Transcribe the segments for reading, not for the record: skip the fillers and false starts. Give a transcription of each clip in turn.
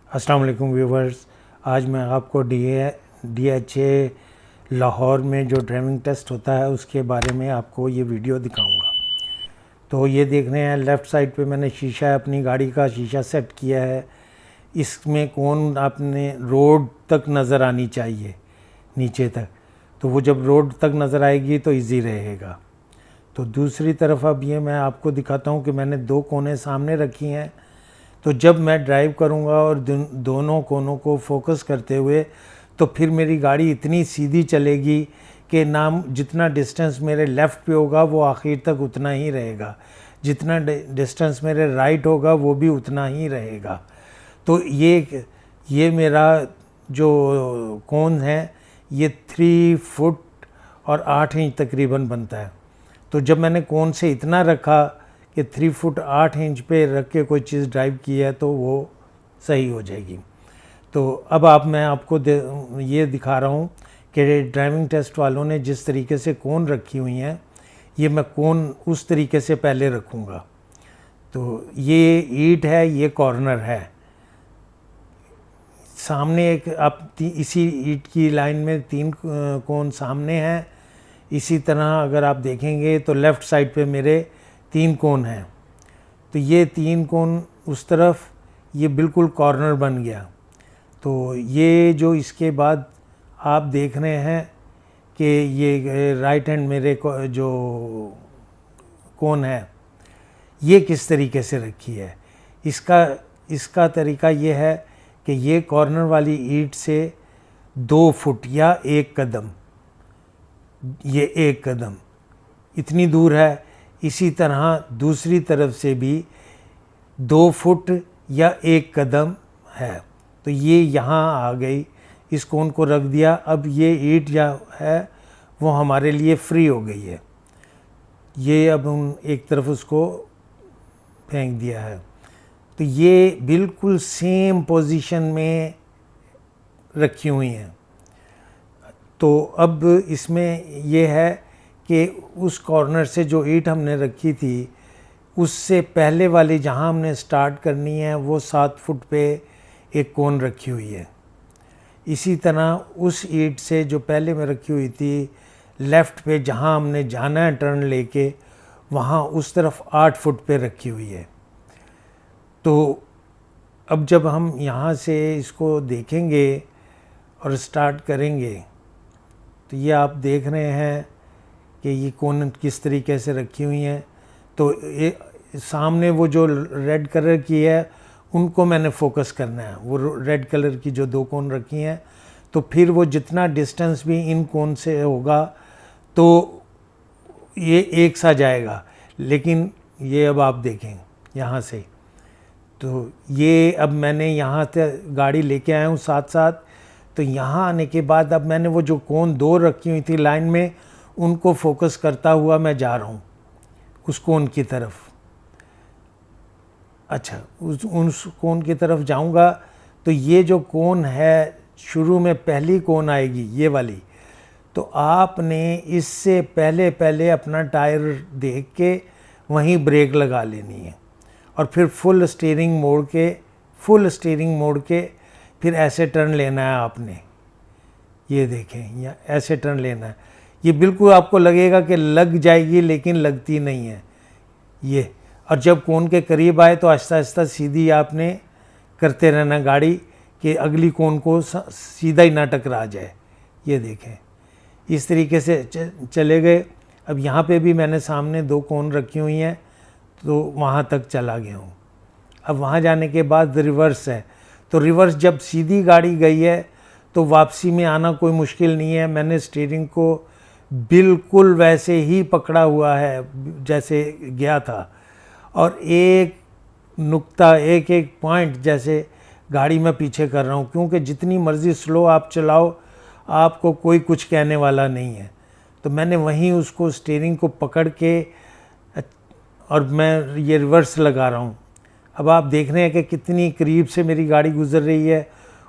अस्सलाम वालेकुम व्यूवर्स। आज मैं आपको DHA लाहौर में जो ड्राइविंग टेस्ट होता है उसके बारे में आपको ये वीडियो दिखाऊंगा। तो ये देख रहे हैं लेफ़्ट साइड पे मैंने शीशा अपनी गाड़ी का शीशा सेट किया है। इसमें कौन आपने रोड तक नज़र आनी चाहिए नीचे तक, तो वो जब रोड तक नज़र आएगी तो इजी रहेगा। तो दूसरी तरफ अब ये मैं आपको दिखाता हूँ कि मैंने दो कोने सामने रखी हैं। तो जब मैं ड्राइव करूँगा और दोनों कोनों को फोकस करते हुए, तो फिर मेरी गाड़ी इतनी सीधी चलेगी कि नाम जितना डिस्टेंस मेरे लेफ़्ट पे होगा वो आखिर तक उतना ही रहेगा, जितना डिस्टेंस मेरे राइट होगा वो भी उतना ही रहेगा। तो ये मेरा जो कोन है ये 3 फुट और 8 इंच तकरीबन बनता है। तो जब मैंने कोन से इतना रखा कि 3 फुट 8 इंच पे रख के कोई चीज़ ड्राइव की है तो वो सही हो जाएगी। तो अब मैं आपको ये दिखा रहा हूँ कि ड्राइविंग टेस्ट वालों ने जिस तरीके से कोन रखी हुई हैं, ये मैं कोन उस तरीके से पहले रखूँगा। तो ये ईंट है, ये कॉर्नर है, सामने एक इसी ईंट की लाइन में 3 कोन सामने हैं। इसी तरह अगर आप देखेंगे तो लेफ़्ट साइड पे मेरे 3 कोन हैं। तो ये 3 कोन उस तरफ, ये बिल्कुल कॉर्नर बन गया। तो ये जो इसके बाद आप देख रहे हैं कि ये राइट हैंड मेरे जो कोन है ये किस तरीके से रखी है। इसका तरीका ये है कि ये कॉर्नर वाली ईंट से 2 फुट या 1 कदम, ये 1 कदम इतनी दूर है। इसी तरह दूसरी तरफ से भी 2 फुट या 1 कदम है। तो ये यहाँ आ गई, इस कोन को रख दिया। अब ये ईंट जो है वो हमारे लिए फ्री हो गई है। ये अब हम एक तरफ उसको फेंक दिया है। तो ये बिल्कुल सेम पोजीशन में रखी हुई हैं। तो अब इसमें ये है कि उस कॉर्नर से जो ईंट हमने रखी थी उससे पहले वाली जहां हमने स्टार्ट करनी है वो 7 फुट पे एक कोन रखी हुई है। इसी तरह उस ईंट से जो पहले में रखी हुई थी लेफ़्ट पे जहां हमने जाना है टर्न लेके, वहां उस तरफ 8 फुट पे रखी हुई है। तो अब जब हम यहाँ से इसको देखेंगे और स्टार्ट करेंगे तो ये आप देख रहे हैं कि ये कोन किस तरीके से रखी हुई हैं। तो सामने वो जो रेड कलर की है उनको मैंने फोकस करना है, वो रेड कलर की जो 2 कोन रखी हैं। तो फिर वो जितना डिस्टेंस भी इन कोन से होगा तो ये एक सा जाएगा। लेकिन ये अब आप देखें यहाँ से, तो ये अब मैंने यहाँ से गाड़ी लेके आया हूँ साथ साथ। तो यहाँ आने के बाद अब मैंने वो जो कोन 2 रखी हुई थी लाइन में उनको फोकस करता हुआ मैं जा रहा हूँ उस कोन की तरफ। अच्छा, उस कोन की तरफ जाऊँगा तो ये जो कोन है शुरू में पहली कोन आएगी ये वाली, तो आपने इससे पहले अपना टायर देख के वहीं ब्रेक लगा लेनी है और फिर फुल स्टीयरिंग मोड़ के फिर ऐसे टर्न लेना है आपने। ये देखें, या ऐसे टर्न लेना है। ये बिल्कुल आपको लगेगा कि लग जाएगी लेकिन लगती नहीं है ये। और जब कोन के करीब आए तो आहिस्ता आहिस्ता सीधी आपने करते रहना गाड़ी कि अगली कोन को सीधा ही ना टकरा जाए। ये देखें, इस तरीके से चले गए। अब यहाँ पे भी मैंने सामने 2 कोन रखी हुई हैं तो वहाँ तक चला गया हूँ। अब वहाँ जाने के बाद रिवर्स है। तो रिवर्स जब सीधी गाड़ी गई है तो वापसी में आना कोई मुश्किल नहीं है। मैंने स्टीयरिंग को बिल्कुल वैसे ही पकड़ा हुआ है जैसे गया था, और एक नुक्ता एक पॉइंट जैसे गाड़ी में पीछे कर रहा हूँ, क्योंकि जितनी मर्ज़ी स्लो आप चलाओ आपको कोई कुछ कहने वाला नहीं है। तो मैंने वहीं उसको स्टीयरिंग को पकड़ के और मैं ये रिवर्स लगा रहा हूँ। अब आप देख रहे हैं कि कितनी करीब से मेरी गाड़ी गुज़र रही है।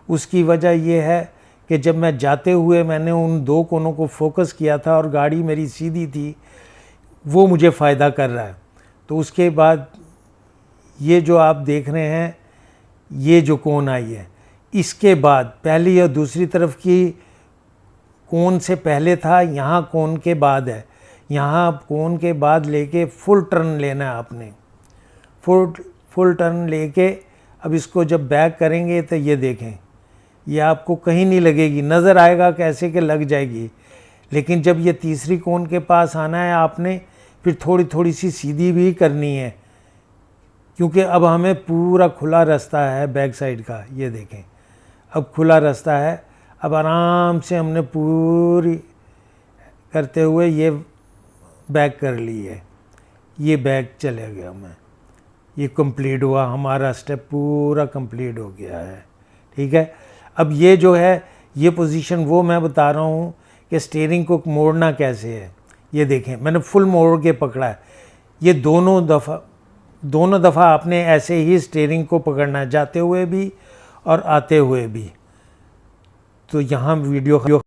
उसकी वजह ये है कि जब मैं जाते हुए मैंने उन 2 कोनों को फोकस किया था और गाड़ी मेरी सीधी थी, वो मुझे फ़ायदा कर रहा है। तो उसके बाद ये जो आप देख रहे हैं ये जो कोन आई है, इसके बाद पहली या दूसरी तरफ की कोन से पहले था, यहाँ कोन के बाद है। यहाँ कोन के बाद लेके फुल टर्न लेना है आपने, फुल टर्न लेके अब इसको जब बैक करेंगे तो ये देखें, ये आपको कहीं नहीं लगेगी, नज़र आएगा कैसे कि लग जाएगी, लेकिन जब ये तीसरी कोन के पास आना है आपने फिर थोड़ी थोड़ी सी सीधी भी करनी है, क्योंकि अब हमें पूरा खुला रास्ता है बैक साइड का। ये देखें अब खुला रास्ता है, अब आराम से हमने पूरी करते हुए ये बैक कर ली है, ये बैक चले गया मैं, ये कंप्लीट हुआ, हमारा स्टेप पूरा कंप्लीट हो गया है। ठीक है, अब ये जो है ये पोजीशन वो मैं बता रहा हूँ कि स्टीयरिंग को मोड़ना कैसे है। ये देखें मैंने फुल मोड़ के पकड़ा है, ये दोनों दफ़ा आपने ऐसे ही स्टीयरिंग को पकड़ना है, जाते हुए भी और आते हुए भी। तो यहाँ वीडियो